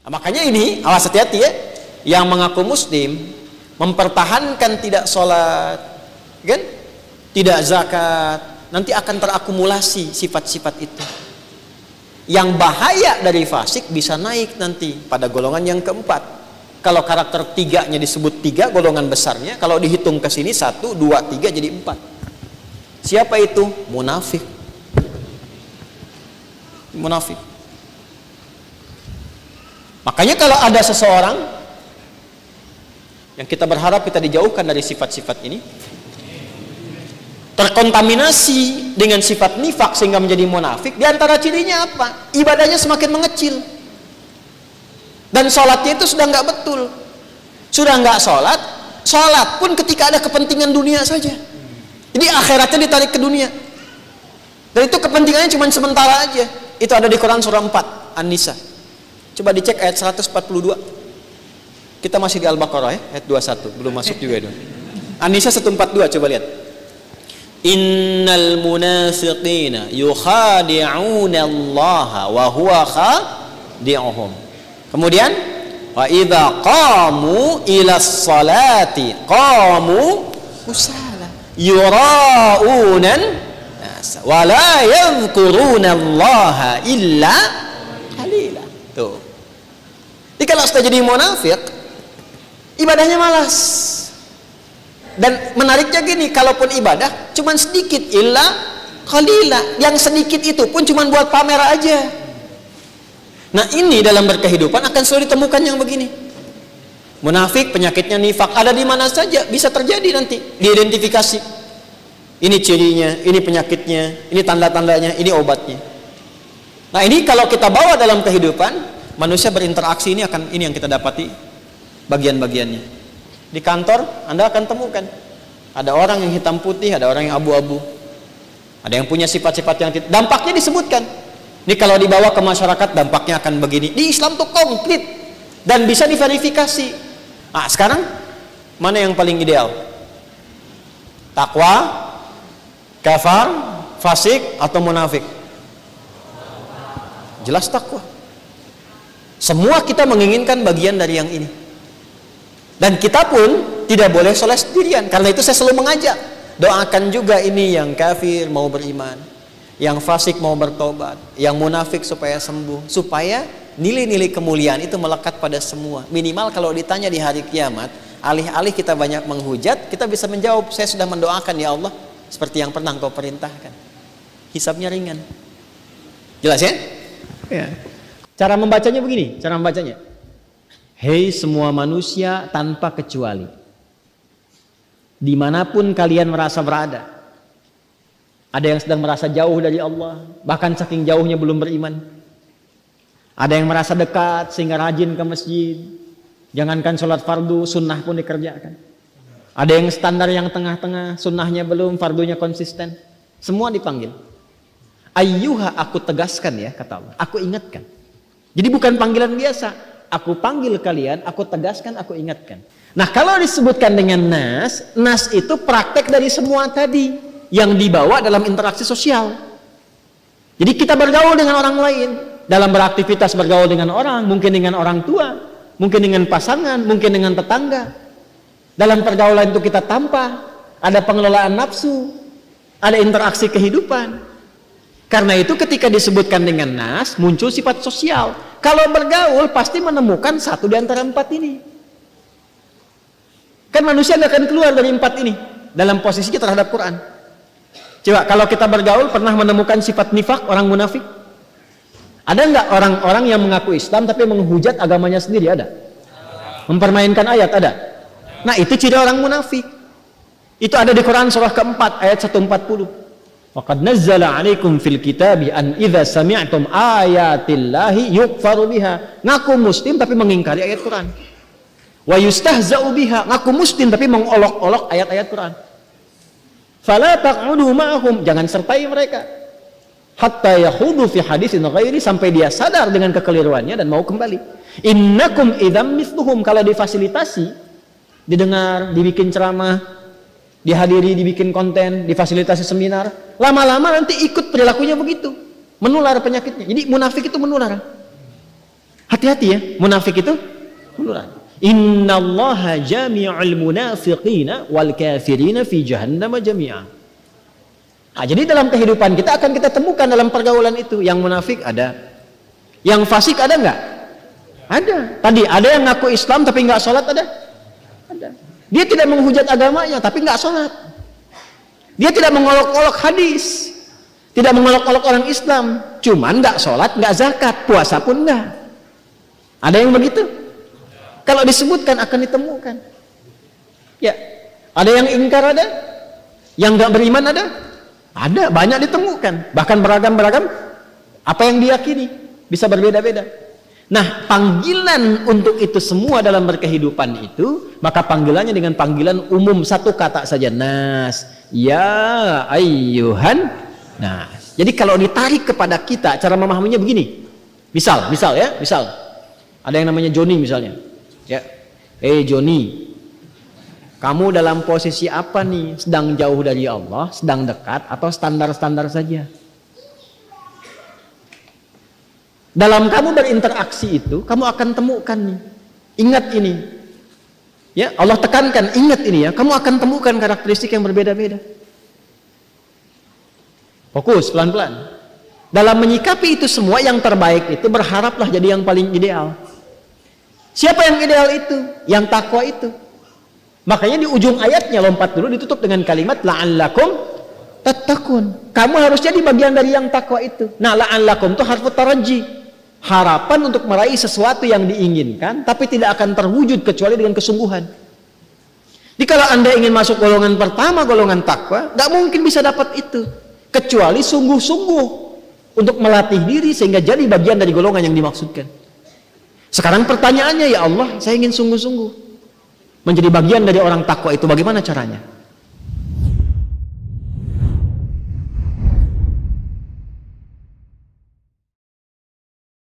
Nah, makanya ini awas, hati-hati ya, yang mengaku muslim mempertahankan tidak sholat, kan, tidak zakat, nanti akan terakumulasi sifat-sifat itu. Yang bahaya dari fasik bisa naik nanti pada golongan yang keempat. Kalau karakter tiganya disebut tiga golongan besarnya, kalau dihitung ke sini 1, 2, 3 jadi 4. Siapa itu? Munafik. Munafik. Makanya kalau ada seseorang yang kita berharap kita dijauhkan dari sifat-sifat ini, terkontaminasi dengan sifat nifak sehingga menjadi munafik, di antara cirinya apa? Ibadahnya semakin mengecil. Dan sholatnya itu sudah nggak betul. Sudah nggak sholat, sholat pun ketika ada kepentingan dunia saja. Jadi akhiratnya ditarik ke dunia. Dan itu kepentingannya cuma sementara aja. Itu ada di Quran surah 4 An-Nisa. Coba dicek ayat 142. Kita masih di Al-Baqarah ya, ayat 21, belum masuk juga itu. An-Nisa 142, coba lihat. Innal munafiqina yukhadi'una Allah wa huwa khadi'uhum. Kemudian wa idza qamu ila sholati qamu kusala yura'unan nas wa la yadhkuruna Allah illa qalila. Tuh. Jadi kalau sudah jadi munafik, ibadahnya malas. Dan menariknya gini, kalaupun ibadah cuman sedikit, illa qalila, yang sedikit itu pun cuman buat pamer aja. Nah ini dalam berkehidupan akan selalu ditemukan yang begini. Munafik, penyakitnya nifak ada di mana saja, bisa terjadi nanti diidentifikasi. Ini cirinya, ini penyakitnya, ini tanda-tandanya, ini obatnya. Nah ini kalau kita bawa dalam kehidupan manusia berinteraksi, ini yang kita dapati bagian-bagiannya. Di kantor Anda akan temukan ada orang yang hitam putih, ada orang yang abu-abu, ada yang punya sifat-sifat yang dampaknya disebutkan. Ini kalau dibawa ke masyarakat dampaknya akan begini. Di Islam tuh komplit dan bisa diverifikasi. Nah sekarang mana yang paling ideal? Takwa, kafar, fasik, atau munafik? Jelas takwa. Semua kita menginginkan bagian dari yang ini. Dan kita pun tidak boleh soleh sendirian. Karena itu saya selalu mengajak, doakan juga ini yang kafir mau beriman, yang fasik mau bertobat, yang munafik supaya sembuh, supaya nilai-nilai kemuliaan itu melekat pada semua. Minimal kalau ditanya di hari kiamat, alih-alih kita banyak menghujat, kita bisa menjawab, saya sudah mendoakan ya Allah seperti yang pernah Engkau perintahkan. Hisabnya ringan. Jelas ya? Ya. Cara membacanya begini, cara membacanya. Hei semua manusia tanpa kecuali, dimanapun kalian merasa berada. Ada yang sedang merasa jauh dari Allah, bahkan saking jauhnya belum beriman. Ada yang merasa dekat sehingga rajin ke masjid, jangankan sholat fardu, sunnah pun dikerjakan. Ada yang standar yang tengah-tengah, sunnahnya belum, fardunya konsisten. Semua dipanggil. Ayyuha, aku tegaskan ya, kata Allah, aku ingatkan. Jadi bukan panggilan biasa, aku panggil kalian, aku tegaskan, aku ingatkan. Nah kalau disebutkan dengan nas, nas itu praktek dari semua tadi yang dibawa dalam interaksi sosial. Jadi kita bergaul dengan orang lain, dalam beraktivitas bergaul dengan orang, mungkin dengan orang tua, mungkin dengan pasangan, mungkin dengan tetangga. Dalam pergaulan itu kita tampak ada pengelolaan nafsu, ada interaksi kehidupan. Karena itu ketika disebutkan dengan nas, muncul sifat sosial. Kalau bergaul pasti menemukan satu di antara empat ini. Kan manusia nggak akan keluar dari empat ini dalam posisinya terhadap Quran. Coba kalau kita bergaul pernah menemukan sifat nifak, orang munafik? Ada nggak orang-orang yang mengaku Islam tapi menghujat agamanya sendiri? Ada. Mempermainkan ayat? Ada. Nah itu ciri orang munafik. Itu ada di Quran surah keempat ayat 140. Waqad nazzala 'alaikum fil kitabi an idza sami'tum ayatillahi yukfaru biha. Ngaku muslim tapi mengingkari ayat Quran. Wa yustahza'u biha, ngaku muslim tapi mengolok-olok ayat-ayat Quran. Fala taq'udu ma'ahum, jangan sertai mereka. Hatta yakhudhu fi haditsin ghairi, sampai dia sadar dengan kekeliruannya dan mau kembali. Innakum idzam mithluhum, kalau difasilitasi, didengar, dibikin ceramah, dihadiri, dibikin konten, difasilitasi seminar, lama-lama nanti ikut perilakunya begitu, menular penyakitnya. Jadi munafik itu menular. Hati-hati ya, munafik itu plural. Innallaha jami'ul munafiqina wal kafirina fi jahannam jami'a. Nah, jadi dalam kehidupan kita akan kita temukan dalam pergaulan itu, yang munafik ada, yang fasik ada nggak? Ada. Tadi ada yang ngaku Islam tapi nggak sholat, ada? Ada. Dia tidak menghujat agamanya tapi nggak sholat. Dia tidak mengolok-olok hadis, tidak mengolok-olok orang Islam, cuman nggak sholat, nggak zakat, puasa pun nggak. Ada yang begitu? Kalau disebutkan akan ditemukan. Ya, ada yang ingkar, ada yang nggak beriman, ada banyak ditemukan, bahkan beragam-beragam apa yang diyakini bisa berbeda-beda. Nah, panggilan untuk itu semua dalam berkehidupan itu, maka panggilannya dengan panggilan umum, satu kata saja, nas, ya ayyuhan nas. Jadi kalau ditarik kepada kita, cara memahaminya begini. Misal ada yang namanya Joni misalnya, ya, Joni, kamu dalam posisi apa nih? Sedang jauh dari Allah, sedang dekat, atau standar-standar saja? Dalam kamu berinteraksi itu, kamu akan temukan nih. Ingat ini. Ya, Allah tekankan, ingat ini ya. Kamu akan temukan karakteristik yang berbeda-beda. Fokus, pelan-pelan. Dalam menyikapi itu semua, yang terbaik itu berharaplah jadi yang paling ideal. Siapa yang ideal itu? Yang takwa itu. Makanya di ujung ayatnya, lompat dulu, ditutup dengan kalimat la'allakum tattaqun. Kamu harus jadi bagian dari yang takwa itu. Nah, la'allakum itu harfu taraji, harapan untuk meraih sesuatu yang diinginkan tapi tidak akan terwujud kecuali dengan kesungguhan. Jadi kalau Anda ingin masuk golongan pertama, golongan takwa, nggak mungkin bisa dapat itu kecuali sungguh-sungguh untuk melatih diri sehingga jadi bagian dari golongan yang dimaksudkan. Sekarang pertanyaannya, ya Allah, saya ingin sungguh-sungguh menjadi bagian dari orang takwa itu, bagaimana caranya?